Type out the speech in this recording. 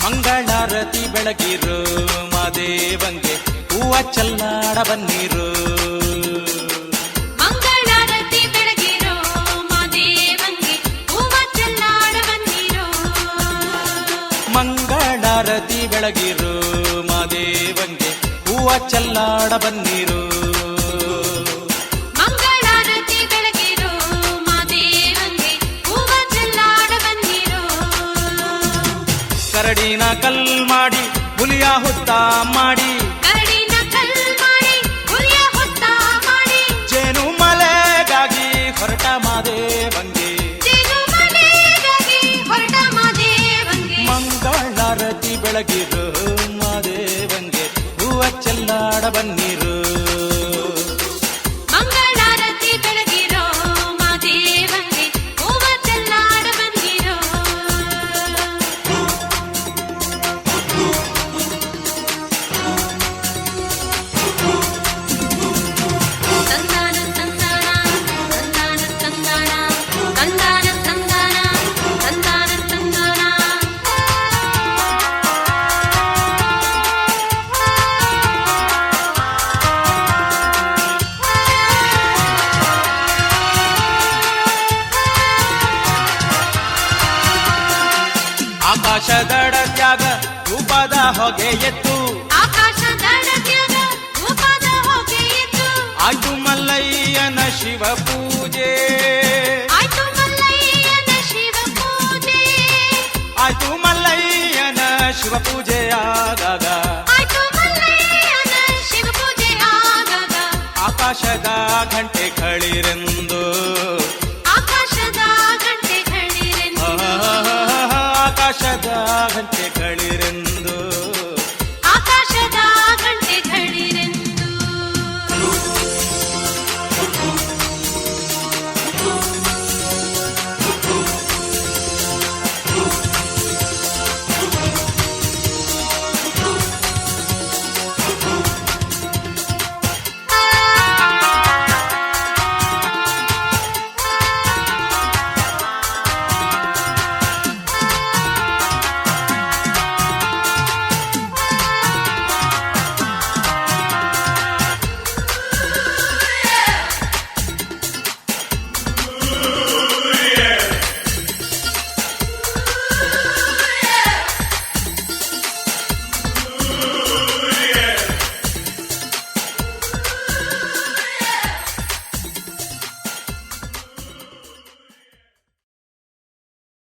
ಮಂಗಳಾರತಿ ಬೆಳಗಿರು ಮಾದೇವಂಗೆ ಹೂವ ಚೆಲ್ಲಾಡ ಬನ್ನಿರು. ಮಂಗಳಾರತಿ ಬೆಳಗಿರೋ ಮಾದೇವಂಗೆ ಹೂವ ಚೆಲ್ಲಾಡ ಬನ್ನಿರೋ. ಮಂಗಳಾರತಿ ಬೆಳಗಿರು ಮಾದೇವಂಗೆ ಹೂವ ಚೆಲ್ಲಾಡ ಬನ್ನಿರು. ಮಂಗಳಾರತಿ ಬೆಳಗಿರೋ ಮಾದೇವಂಗೆ ಹೂವ ಚೆಲ್ಲಾಡ ಬನ್ನಿರೋ. ಕರಡಿನ ಕಲ್ ಮಾಡಿ ಹುಲಿಯ ಹುತ್ತ ಮಾಡಿ, ಕರಡಿನ ಕಲ್ ಮಾಡಿ ಹುಲಿಯ ಹುತ್ತ ಮಾಡಿ, ಜೇನು ಮಲೆಗಾಗಿ ಹೊರಟ ಮಾದೇವಂಗೆ, ಜೇನು ಮಲೆಗಾಗಿ ಹೊರಟ ಮಾದೇವಂಗೆ. ಮಂಗಳಾರತಿ ಬೆಳಗಿರು ಮಾದೇವಂಗೆ ಹೂವ ಚೆಲ್ಲಾಡ ಬನ್ನಿರು. ಮಂಗಳಾರತಿ ಬೆಳಗಿರೋ ಮಾದೇವಂಗೆ ಹೂವ ಚೆಲ್ಲಾಡ ಬನ್ನಿರೋ. ತಂದಾನ ತಂದಾನ ತಂದಾನ ತಂದಾನ ತಂದಾನ ತಂದಾನ ತಂದಾನ ತಂದಾನ. ಆಕಾಶದಡ ತ್ಯಾಗ ರೂಪದ ಹೊಗೆ ಎತ್ತು, ಆಕಾಶದಡತ್ಯಾಗ ರೂಪದ ಹೊಗೆ ಇತ್ತು, ಆಯ್ತು ಮಲ್ಲಯ್ಯನ ಶಿವ ಪೂಜೆ, ಆಯ್ತು ಮಲ್ಲಯ್ಯನ ಶಿವ ಪೂಜೆ, ಆಯ್ತು ಮಲ್ಲಯ್ಯನ ಶಿವ ಪೂಜೆ ಆಗಾಗ, ಆಯ್ತು ಮಲ್ಲಯ್ಯನ ಶಿವ ಪೂಜೆ ಆಗಾಗ. ಆಕಾಶದ ಗಂಟೆ ಕಳಿರೆಂದು, ಆಕಾಶದ ಗಂಟೆಗಳಿರೆಂದು, ಆಕಾಶದ ಗಂಟೆ ಕಳಿರೆಂದು